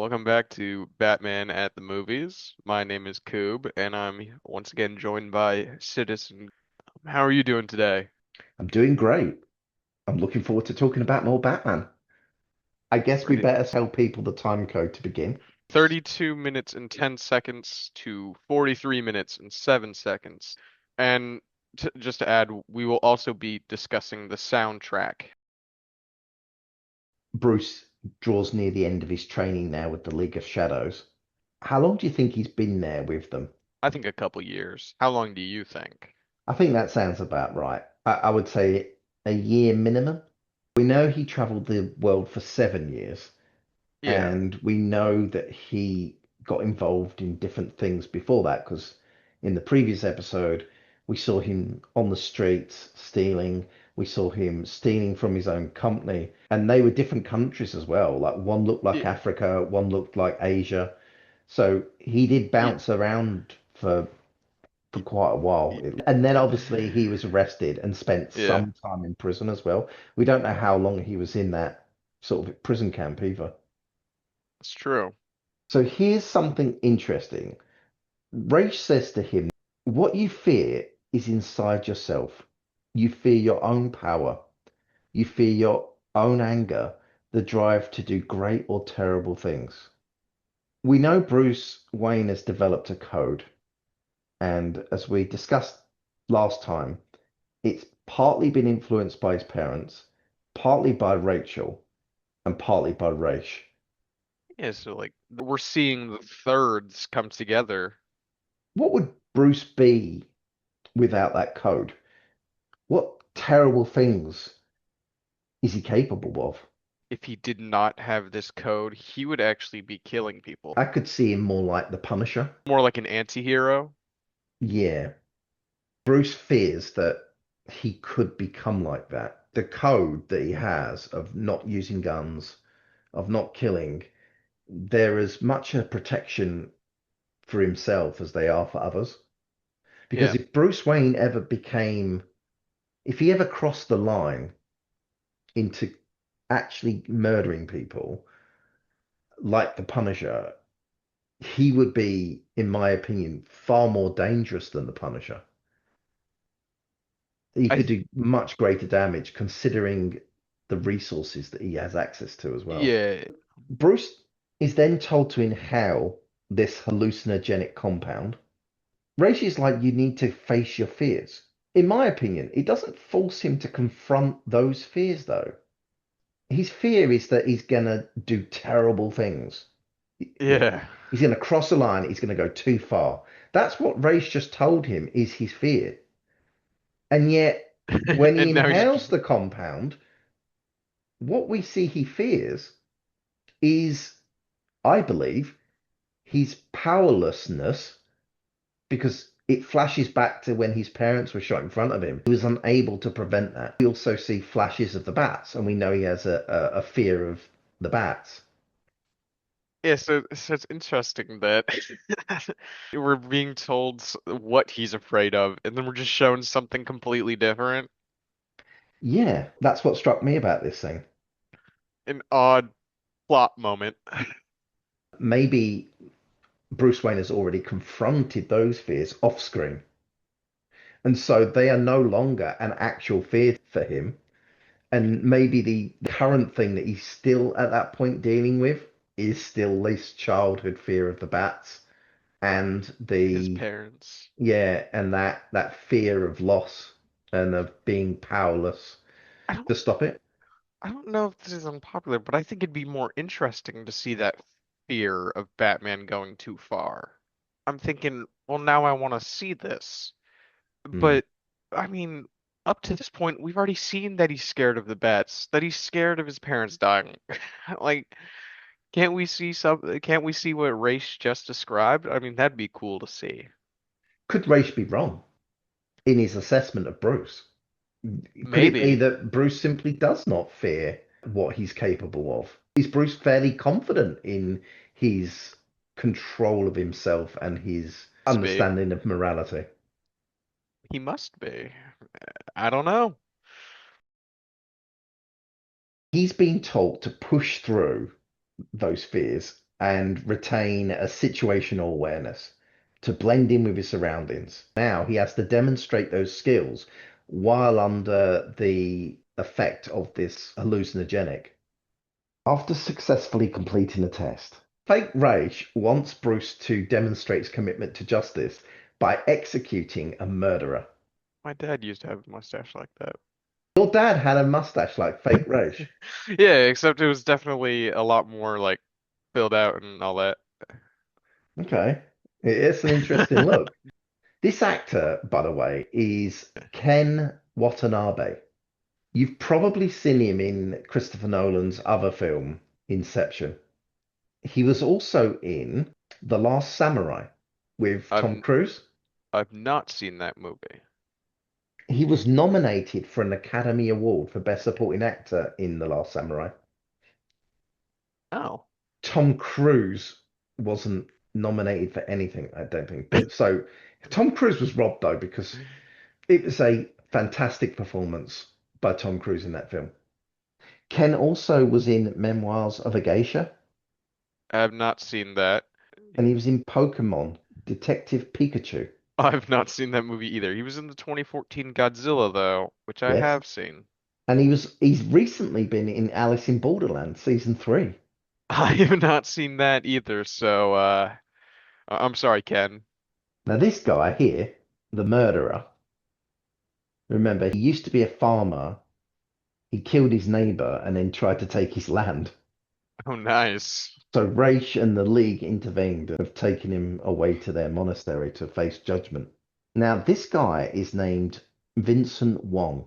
Welcome back to Batman at the Movies. My name is Coob, and I'm once again joined by Citizen. How are you doing today? I'm doing great. I'm looking forward to talking about more Batman. I guess we Great. better tell people the time code to begin. 32 minutes and 10 seconds to 43 minutes and 7 seconds. And just to add, we will also be discussing the soundtrack. Bruce draws near the end of his training now with the League of Shadows. How long do you think he's been there with them? I think a couple years. How long do you think? I think that sounds about right. I would say a year minimum. We know he traveled the world for 7 years, Yeah. and we know that he got involved in different things before that because in the previous episode we saw him on the streets stealing, we saw him stealing from his own company, and they were different countries as well. Like one looked like Yeah. Africa, one looked like Asia. So he did Yeah. bounce around for quite a while. And then obviously he was arrested and spent Yeah. some time in prison as well. We don't know how long he was in that sort of prison camp either. It's true. So here's something interesting. Raish says to him, what you fear is inside yourself. You fear your own power. You fear your own anger, the drive to do great or terrible things. We know Bruce Wayne has developed a code, and as we discussed last time, it's partly been influenced by his parents, partly by Rachel, and partly by Raish. Yeah, so like we're seeing the thirds come together. What would Bruce be without that code? What terrible things is he capable of? If he did not have this code, he would actually be killing people. I could see him more like the Punisher. More like an anti-hero. Yeah. Bruce fears that he could become like that. The code that he has of not using guns, of not killing, they're as much a protection for himself as they are for others. Because Yeah. if Bruce Wayne ever became, if he ever crossed the line into actually murdering people like the Punisher, he would be, in my opinion, far more dangerous than the Punisher. He I could do much greater damage considering the resources that he has access to as well. yeah. Bruce is then told to inhale this hallucinogenic compound. Reishi is like, you need to face your fears. In my opinion, it doesn't force him to confront those fears, though. His fear is that he's gonna do terrible things. Yeah. He's gonna cross a line, he's gonna go too far. That's what Race just told him is his fear. And yet, when he And now he's inhales the compound, what we see he fears is, I believe, his powerlessness because it flashes back to when his parents were shot in front of him. He was unable to prevent that. We also see flashes of the bats, and we know he has a fear of the bats. yeah, so it's interesting that we're being told what he's afraid of, and then we're just shown something completely different. Yeah, that's what struck me about this thing. An odd plot moment. Maybe Bruce Wayne has already confronted those fears off screen. And so they are no longer an actual fear for him. And maybe the current thing that he's still at that point dealing with is still this childhood fear of the bats and His the parents. yeah, and that fear of loss and of being powerless I don't to stop it. I don't know if this is unpopular, but I think it'd be more interesting to see that fear of Batman going too far. I'm thinking, well, now I want to see this. Hmm. But, I mean, up to this point, we've already seen that he's scared of the bats, that he's scared of his parents dying. Like, can't we see what Race just described? I mean, that'd be cool to see. Could Ra's be wrong in his assessment of Bruce? Could it be Maybe. that Bruce simply does not fear what he's capable of? Is Bruce fairly confident in his control of himself and his Must be. understanding of morality? He must be. I don't know. He's been told to push through those fears and retain a situational awareness to blend in with his surroundings. Now he has to demonstrate those skills while under the effect of this hallucinogenic. After successfully completing the test, Fake Rage wants Bruce to demonstrate his commitment to justice by executing a murderer. My dad used to have a mustache like that. Your dad had a mustache like Fake Rage. Yeah, except it was definitely a lot more like filled out and all that. Okay. It's an interesting look. This actor, by the way, is Ken Watanabe. You've probably seen him in Christopher Nolan's other film, Inception. He was also in The Last Samurai with Tom I've Cruise. I've not seen that movie. He was nominated for an Academy Award for Best Supporting Actor in The Last Samurai. Oh, Tom Cruise wasn't nominated for anything, I don't think. But so Tom Cruise was robbed though, because it was a fantastic performance by Tom Cruise in that film. Ken also was in Memoirs of a Geisha, I have not seen that. and he was in Pokemon Detective Pikachu. I've not seen that movie either. He was in the 2014 Godzilla though, which I Yes. have seen. And he's recently been in Alice in Borderland season 3. I have not seen that either, so I'm sorry, Ken. Now this guy here, the murderer, remember he used to be a farmer. He killed his neighbor and then tried to take his land. Oh, nice. So Ra's and the League intervened and have taken him away to their monastery to face judgment. Now this guy is named Vincent Wong.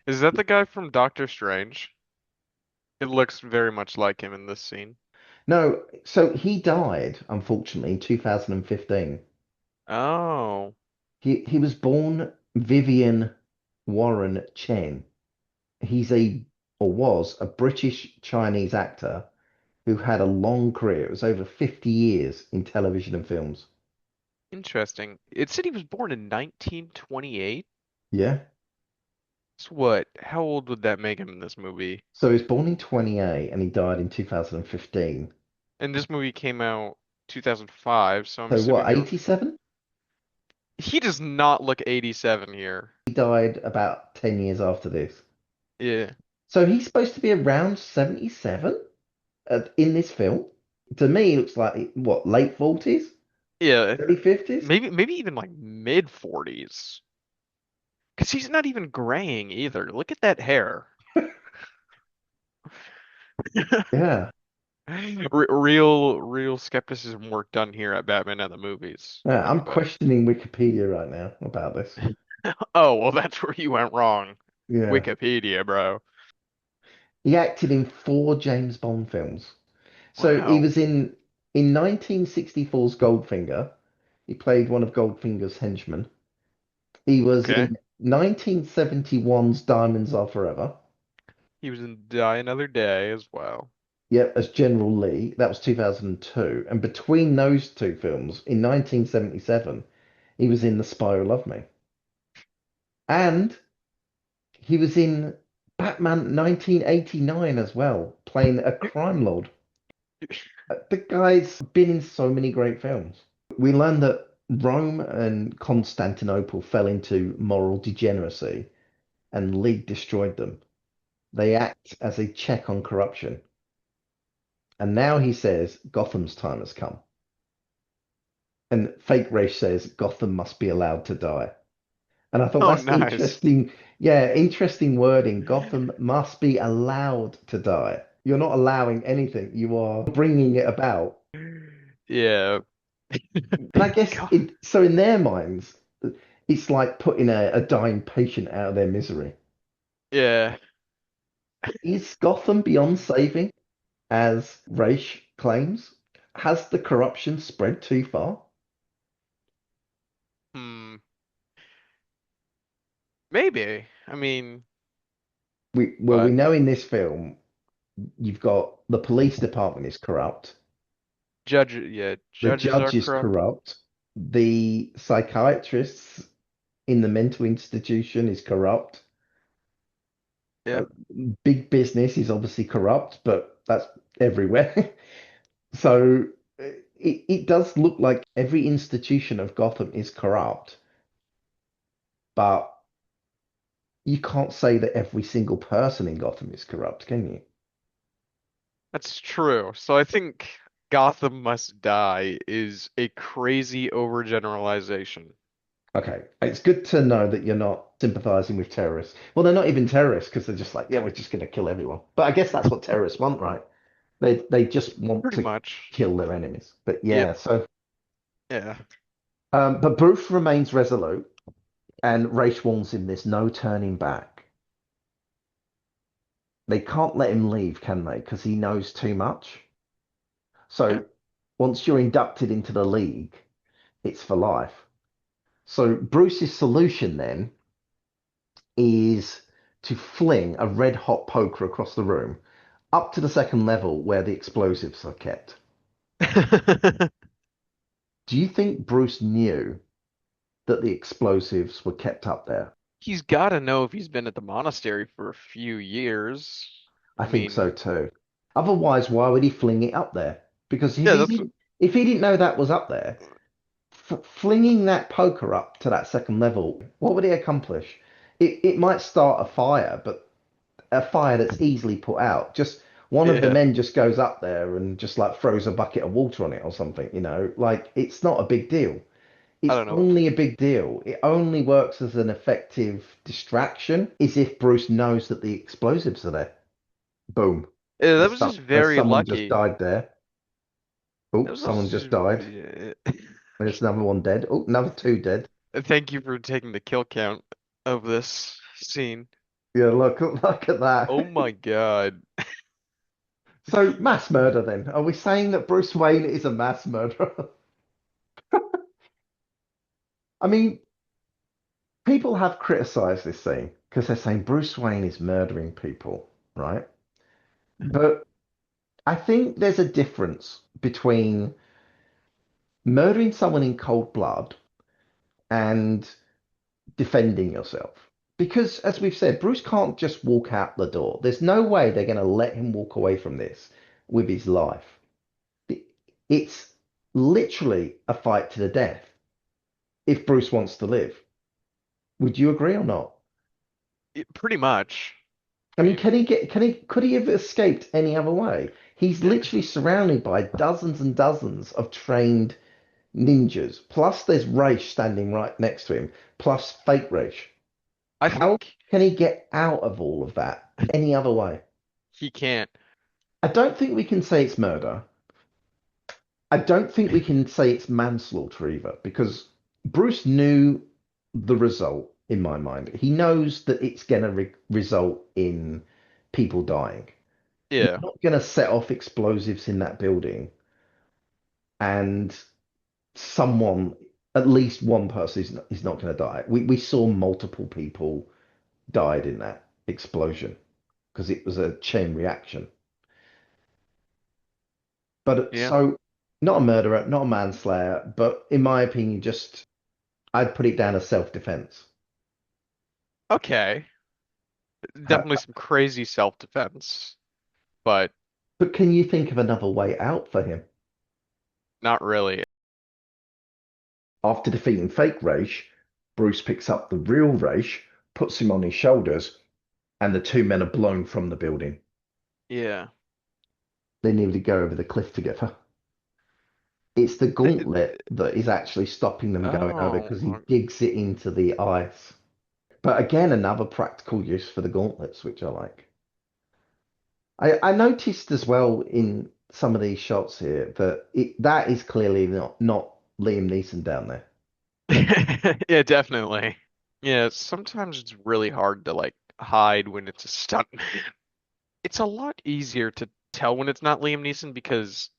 Is that the guy from Doctor Strange? It looks very much like him in this scene. No, so he died, unfortunately, in 2015. Oh, He was born Vivian Warren Chen. He's a, or was, a British Chinese actor who had a long career. It was over 50 years in television and films. interesting. It said he was born in 1928. Yeah. So what? How old would that make him in this movie? So he was born in 28 and he died in 2015. And this movie came out 2005, so I'm So what, assuming they were. 87? He does not look 87 here. He died about 10 years after this. Yeah. So he's supposed to be around 77 in this film. To me, it looks like, what, late 40s? Yeah. Early 50s? Maybe even like mid 40s. Because he's not even graying either. Look at that hair. Yeah. Real skepticism work done here at Batman and the Movies, Yeah, by the I'm way. questioning Wikipedia right now about this. Oh, well, that's where you went wrong. Yeah. Wikipedia, bro. He acted in 4 James Bond films. So he Wow. was in 1964's Goldfinger. He played one of Goldfinger's henchmen. He was Okay. in 1971's Diamonds Are Forever. He was in Die Another Day as well. Yep, as General Lee. That was 2002. And between those two films, in 1977, he was in The Spy Who Loved Me. And he was in Batman 1989 as well, playing a crime lord. The guy's been in so many great films. We learned that Rome and Constantinople fell into moral degeneracy and League destroyed them. They act as a check on corruption. And now he says Gotham's time has come. And Fake Race says Gotham must be allowed to die. And I thought Oh, that's nice. interesting. Yeah, interesting wording. Gotham must be allowed to die. You're not allowing anything, you are bringing it about. Yeah. And I guess God. so in their minds, it's like putting a dying patient out of their misery. Yeah. Is Gotham beyond saving, as Ra's claims? Has the corruption spread too far? Hmm. Maybe. I mean, We but know in this film you've got the police department is corrupt, yeah, the judges are judge is corrupt. corrupt, the psychiatrists in the mental institution is corrupt. Uh, Yep. Big business is obviously corrupt, but that's everywhere. So it does look like every institution of Gotham is corrupt, but you can't say that every single person in Gotham is corrupt, can you? That's true. So I think Gotham Must Die is a crazy overgeneralization. Okay, it's good to know that you're not sympathizing with terrorists. Well, they're not even terrorists because they're just like, yeah, we're just going to kill everyone. But I guess that's what terrorists want, right? They just want Pretty to much. kill their enemies. But Yep. yeah, so Yeah. but Bruce remains resolute, and Ra's warns him there's no turning back. They can't let him leave, can they? Because he knows too much. Yeah. So once you're inducted into the league, it's for life. So Bruce's solution then is to fling a red hot poker across the room up to the second level where the explosives are kept. Do you think Bruce knew that the explosives were kept up there? He's got to know if he's been at the monastery for a few years. I I think so mean, too. Otherwise, why would he fling it up there? Because yeah, that's if he didn't know that was up there, flinging that poker up to that second level, what would it accomplish? It might start a fire, but a fire that's easily put out. Just one of the yeah. men just goes up there and just like throws a bucket of water on it or something, you know? Like it's not a big deal. I It's don't know. only a big deal. It only works as an effective distraction is if Bruce knows that the explosives are there. Boom. Yeah, that was just There's very someone just lucky. died there. That Oh, was someone also just died. There's another one dead. Oh, another two dead. thank you for taking the kill count of this scene. Yeah, look at that. Oh my God. So mass murder then. Are we saying that Bruce Wayne is a mass murderer? I mean, people have criticized this scene because they're saying Bruce Wayne is murdering people, right? But I think there's a difference between murdering someone in cold blood and defending yourself. Because, as we've said, Bruce can't just walk out the door. There's no way they're going to let him walk away from this with his life. It's literally a fight to the death if Bruce wants to live. Would you agree or not? Pretty much. I I mean, mean, could he have escaped any other way? He's literally surrounded by dozens and dozens of trained ninjas. Plus, there's Raish standing right next to him, plus fake Raish. I How think can he get out of all of that any other way? he can't. I don't think we can say it's murder. I don't think we can say it's manslaughter either, because Bruce knew the result in my mind. He knows that it's going to result in people dying. He's Yeah. not going to set off explosives in that building and someone, at least one person, is not going to die. We saw multiple people died in that explosion because it was a chain reaction. But Yeah. so, not a murderer, not a manslayer, but in my opinion, just I'd put it down as self-defense. Okay. Definitely some crazy self-defense, but But can you think of another way out for him? not really. After defeating fake Raish, Bruce picks up the real Raish, puts him on his shoulders, and the two men are blown from the building. Yeah. They nearly go over the cliff together. It's the gauntlet that is actually stopping them going over because he Oh, digs it into the ice. But again, another practical use for the gauntlets, which I like. I noticed as well in some of these shots here that that is clearly not Liam Neeson down there. yeah, definitely. Yeah, sometimes it's really hard to like hide when it's a stuntman. It's a lot easier to tell when it's not Liam Neeson because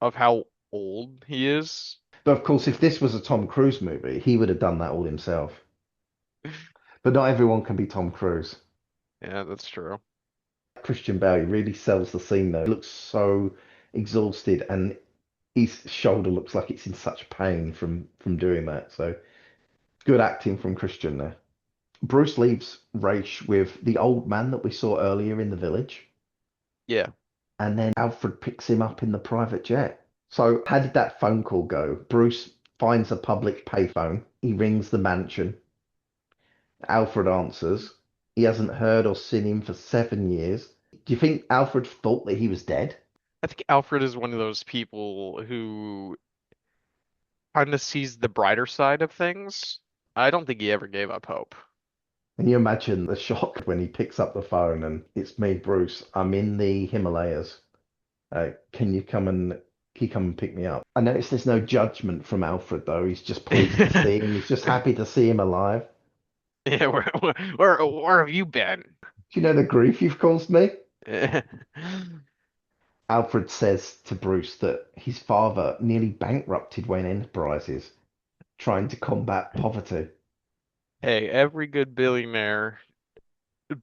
of how old he is. But of course, if this was a Tom Cruise movie, he would have done that all himself. But not everyone can be Tom Cruise. Yeah, that's true. Christian Bale he really sells the scene though. He looks so exhausted and his shoulder looks like it's in such pain from doing that. So good acting from Christian there. Bruce leaves Raish with the old man that we saw earlier in the village. Yeah. and then Alfred picks him up in the private jet. So, how did that phone call go? Bruce finds a public payphone. He rings the mansion. Alfred answers. He hasn't heard or seen him for 7 years. Do you think Alfred thought that he was dead? I think Alfred is one of those people who kind of sees the brighter side of things. I don't think he ever gave up hope. Can you imagine the shock when he picks up the phone and it's me, Bruce. I'm in the Himalayas. Can you come and pick me up? I notice there's no judgment from Alfred though. He's just pleased to see him. He's just happy to see him alive. Yeah, where have you been? Do you know the grief you've caused me? Alfred says to Bruce that his father nearly bankrupted Wayne Enterprises trying to combat poverty. Hey, every good billionaire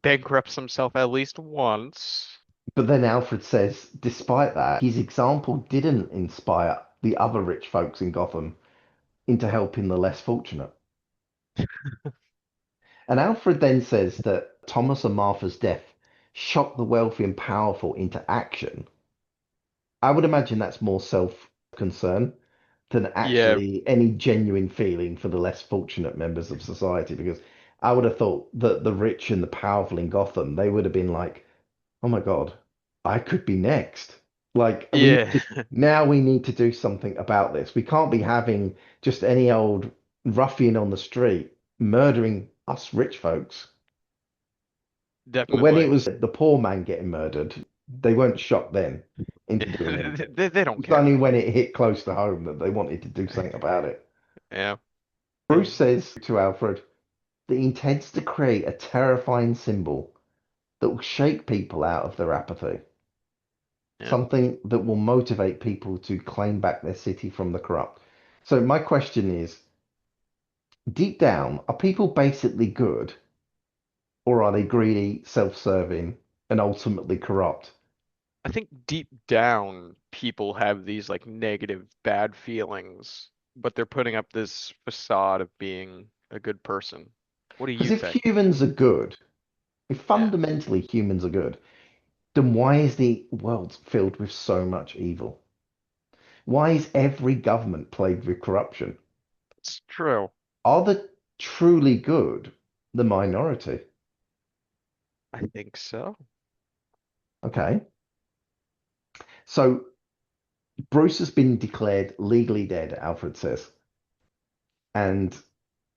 bankrupts himself at least once. But then Alfred says, despite that, his example didn't inspire the other rich folks in Gotham into helping the less fortunate. And Alfred then says that Thomas and Martha's death shocked the wealthy and powerful into action. I would imagine that's more self-concern than Yeah, actually any genuine feeling for the less fortunate members of society, because I would have thought that the rich and the powerful in Gotham, they would have been like, oh my God, I could be next. Like yeah, we need to do something about this. We can't be having just any old ruffian on the street murdering us rich folks. But when it definitely. was the poor man getting murdered, they weren't shocked then into doing anything. They don't It's care. only when it hit close to home that they wanted to do something about it. Yeah, Bruce says to Alfred that he intends to create a terrifying symbol that will shake people out of their apathy. yeah. Something that will motivate people to claim back their city from the corrupt. So my question is, deep down, are people basically good or are they greedy, self-serving, and ultimately corrupt? I think deep down people have these like negative, bad feelings, but they're putting up this facade of being a good person. What do Because you if think? humans are good, if Yeah, fundamentally humans are good, then why is the world filled with so much evil? Why is every government plagued with corruption? it's true. Are the truly good the minority? I think so. Okay. So Bruce has been declared legally dead, Alfred says, and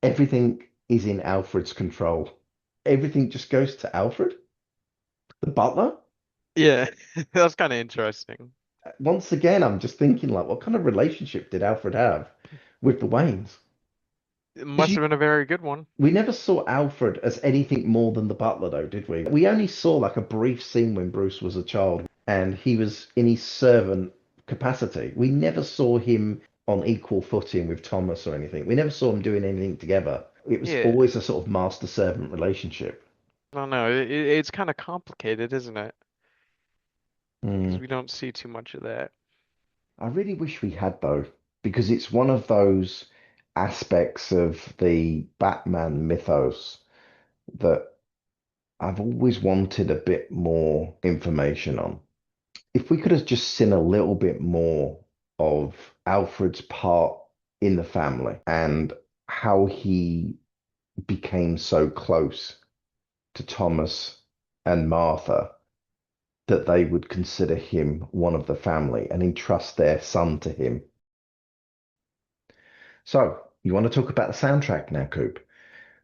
everything is in Alfred's control. Everything just goes to Alfred, the butler. Yeah, that's kind of interesting. Once again, I'm just thinking, like, what kind of relationship did Alfred have with the Waynes? It Because must have been a very good one. we never saw Alfred as anything more than the butler, though, did we? We only saw like a brief scene when Bruce was a child and he was in his servant capacity. We never saw him on equal footing with Thomas or anything. We never saw them doing anything together. It was Yeah, always a sort of master-servant relationship. I don't know. It's kind of complicated, isn't it? Because Hmm. we don't see too much of that. I really wish we had, though, because it's one of those aspects of the Batman mythos that I've always wanted a bit more information on. If we could have just seen a little bit more of Alfred's part in the family and how he became so close to Thomas and Martha that they would consider him one of the family and entrust their son to him. So, you want to talk about the soundtrack now, Coop?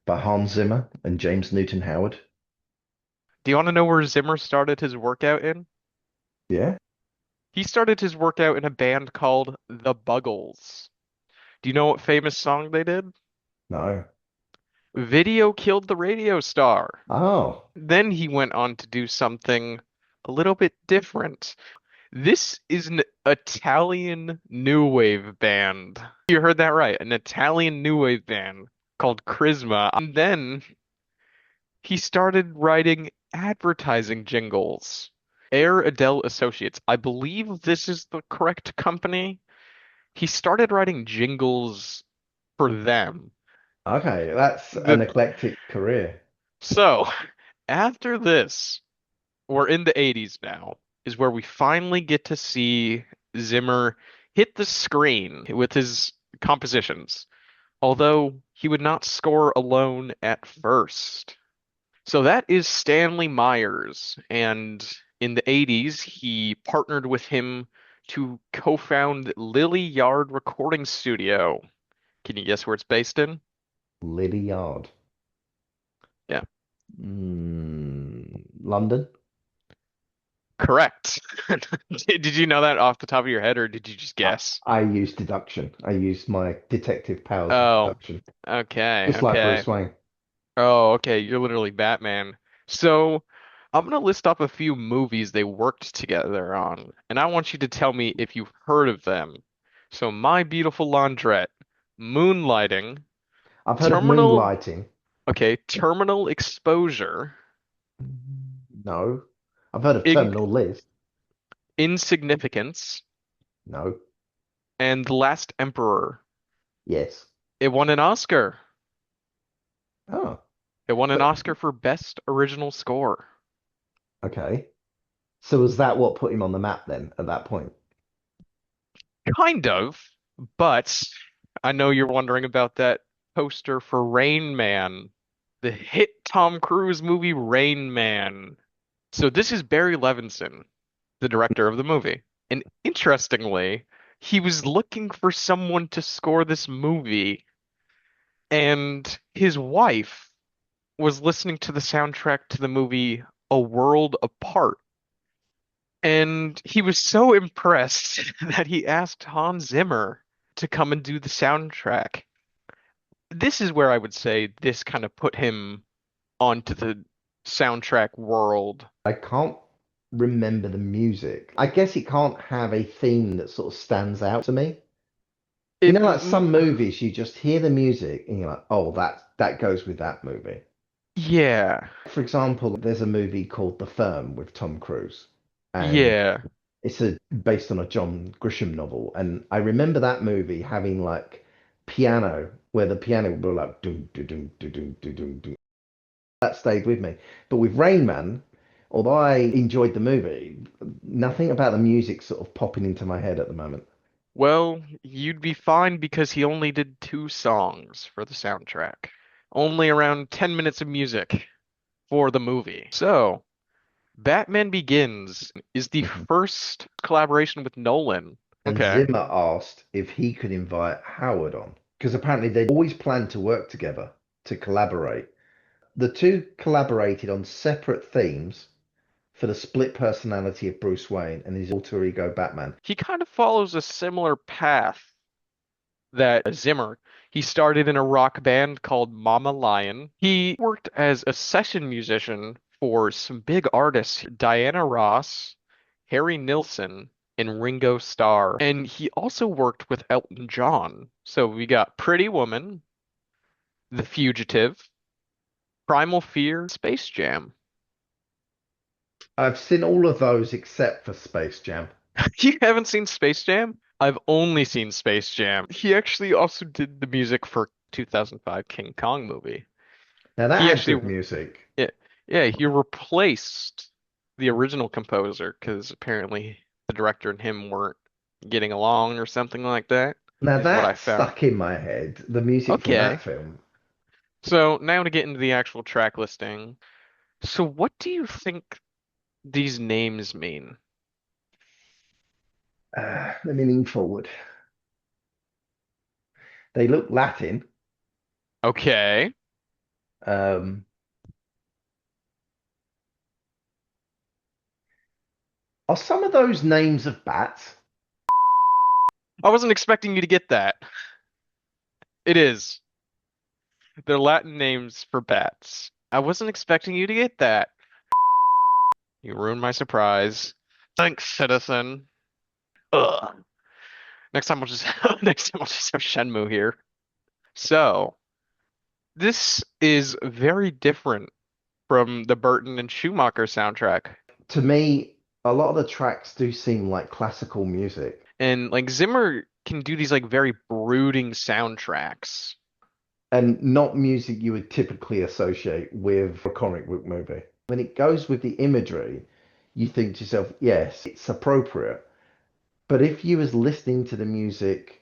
By Hans Zimmer and James Newton Howard? Do you want to know where Zimmer started his workout in? Yeah? He started his workout in a band called The Buggles. Do you know what famous song they did? No. Video Killed the Radio Star. Oh, Then he went on to do something a little bit different. This is an Italian new wave band. You heard that right, an Italian new wave band called Charisma. And then he started writing advertising jingles. Air Adele Associates. I believe this is the correct company. He started writing jingles for them. okay. That's an The, eclectic career. so, after this, we're in the 80s now. is where we finally get to see Zimmer hit the screen with his compositions, although he would not score alone at first. So that is Stanley Myers, and in the 80s, he partnered with him to co-found Lily Yard Recording Studio. Can you guess where it's based in? Lily Yard. Yeah, London. correct. Did you know that off the top of your head, or did you just I, guess? I used deduction. I used my detective powers of Oh, deduction, okay, just like okay. Bruce Wayne. Oh, okay, you're literally Batman. So, I'm gonna list off a few movies they worked together on, and I want you to tell me if you've heard of them. So, My Beautiful Laundrette, Moonlighting, I've heard of Terminal, moonlighting. okay, Terminal Exposure, No. I've heard of In Terminal List. Insignificance, No. and The Last Emperor. Yes. It won an Oscar. Oh, It won an but Oscar for Best Original Score. okay. So was that what put him on the map then at that point? Kind of, but I know you're wondering about that poster for Rain Man, the hit Tom Cruise movie Rain Man. So this is Barry Levinson, the director of the movie. And interestingly, he was looking for someone to score this movie, and his wife was listening to the soundtrack to the movie A World Apart. And he was so impressed that he asked Hans Zimmer to come and do the soundtrack. This is where I would say this kind of put him onto the soundtrack world. I can't remember the music. I guess it can't have a theme that sort of stands out to me. You It, know, like some movies, you just hear the music and you're like, oh, that goes with that movie. yeah, For example, there's a movie called The Firm with Tom Cruise, and yeah. it's based on a John Grisham novel. And I remember that movie having like piano, where the piano would be like doom, doom, doom, doom, doom, doom, doom. That stayed with me. But with Rain Man, although I enjoyed the movie, nothing about the music sort of popping into my head at the moment. Well, you'd be fine because he only did two songs for the soundtrack. Only around 10 minutes of music for the movie. So, Batman Begins is the Mhm. first collaboration with Nolan. And Okay. Zimmer asked if he could invite Howard on, because apparently they'd always planned to work together to collaborate. The two collaborated on separate themes for the split personality of Bruce Wayne and his alter ego Batman. He kind of follows a similar path that Zimmer. He started in a rock band called Mama Lion. He worked as a session musician for some big artists, Diana Ross, Harry Nilsson, and Ringo Starr. And he also worked with Elton John. So we got Pretty Woman, The Fugitive, Primal Fear, Space Jam. I've seen all of those except for Space Jam. You haven't seen Space Jam? I've only seen Space Jam. He actually also did the music for 2005 King Kong movie. Now that He had good actually, music. yeah, yeah, he replaced the original composer because apparently the director and him weren't getting along or something like that, Now is what I that found. stuck in my head, the music from that Okay, film. so now to get into the actual track listing. So what do you think these names mean? Let me lean forward. They look Latin. Okay. Um, are some of those names of bats? I wasn't expecting you to get that. It is. They're Latin names for bats. I wasn't expecting you to get that. You ruined my surprise. Thanks, citizen. Ugh. Next time we'll just next time we'll just have Shenmue here. So, this is very different from the Burton and Schumacher soundtrack. To me, a lot of the tracks do seem like classical music And like Zimmer can do these like very brooding soundtracks. and not music you would typically associate with a comic book movie. When it goes with the imagery, you think to yourself, yes, it's appropriate. But if you was listening to the music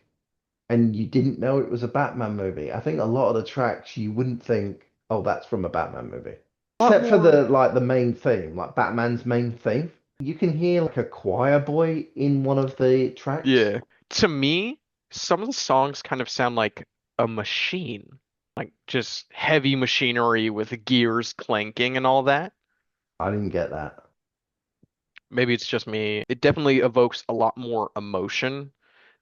and you didn't know it was a Batman movie, I think a lot of the tracks you wouldn't think, oh, that's from a Batman movie. A lot Except for more. the main theme, like Batman's main theme. You can hear like a choir boy in one of the tracks. Yeah. To me, some of the songs kind of sound like a machine, like just heavy machinery with gears clanking and all that. I didn't get that. Maybe it's just me. It definitely evokes a lot more emotion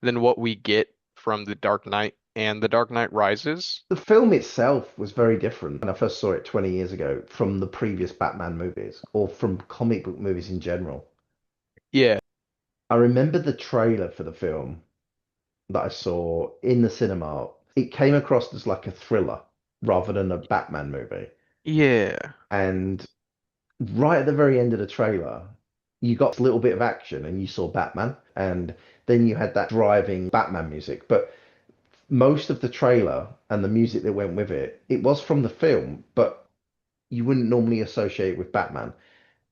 than what we get from The Dark Knight and The Dark Knight Rises. The film itself was very different when I first saw it 20 years ago from the previous Batman movies or from comic book movies in general. Yeah. I remember the trailer for the film that I saw in the cinema. It came across as like a thriller rather than a Batman movie. Yeah. And right at the very end of the trailer, you got a little bit of action and you saw Batman, and then you had that driving Batman music. But most of the trailer and the music that went with it, it was from the film, but you wouldn't normally associate it with Batman.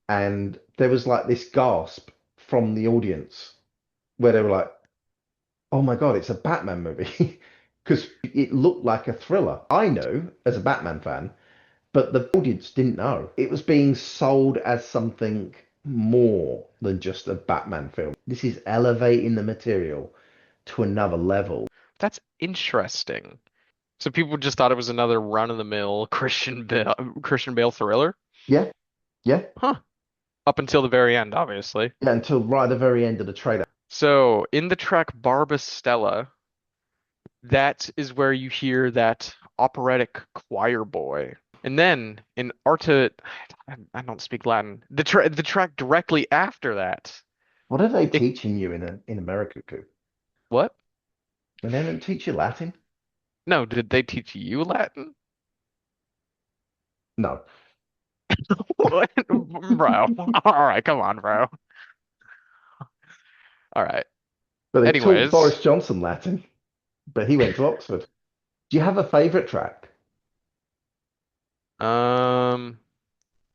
And there was like this gasp from the audience where they were like, oh my God, it's a Batman movie. Because it looked like a thriller. I know as a Batman fan, but the audience didn't know. It was being sold as something more than just a Batman film. This is elevating the material to another level. That's interesting. So people just thought it was another run-of-the-mill Christian Bale thriller? Yeah, yeah, Huh. Up until the very end, obviously. yeah, until right at the very end of the trailer. So in the track Barbastella, that is where you hear that operatic choir boy. And then in Arta, I don't speak Latin. The track directly after that. What are they It, teaching you in America, Coop? what? And they don't teach you Latin? No, did they teach you Latin? No. What? Bro. All right, come on, bro. All right. But they taught Anyways, Boris Johnson Latin, but he went to Oxford. Do you have a favorite track? um,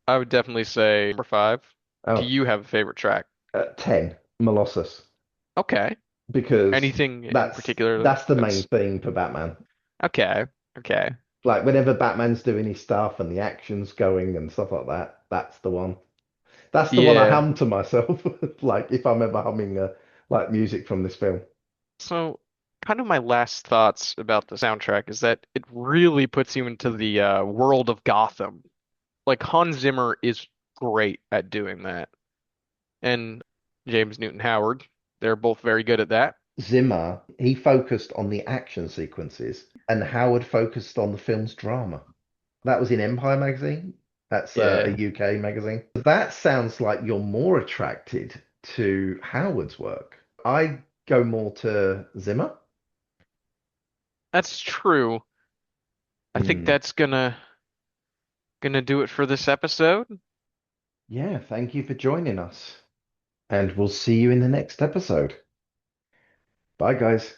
I would definitely say number five. Do Oh, you have a favorite track? 10, Molossus, Okay. because Anything in that's particular that's the main that's thing for Batman. okay. Okay. Like whenever Batman's doing his stuff and the action's going and stuff like that, that's the one. That's the one I Yeah. hum to myself. Like if I'm ever humming like music from this film. So, kind of my last thoughts about the soundtrack is that it really puts you into the world of Gotham. Like Hans Zimmer is great at doing that, and James Newton Howard, they're both very good at that. Zimmer, he focused on the action sequences, and Howard focused on the film's drama. That was in Empire magazine. That's a Yeah, UK magazine. That sounds like you're more attracted to Howard's work. I go more to Zimmer. that's true. I think Hmm. that's gonna do it for this episode. Yeah, thank you for joining us. And we'll see you in the next episode. Bye, guys.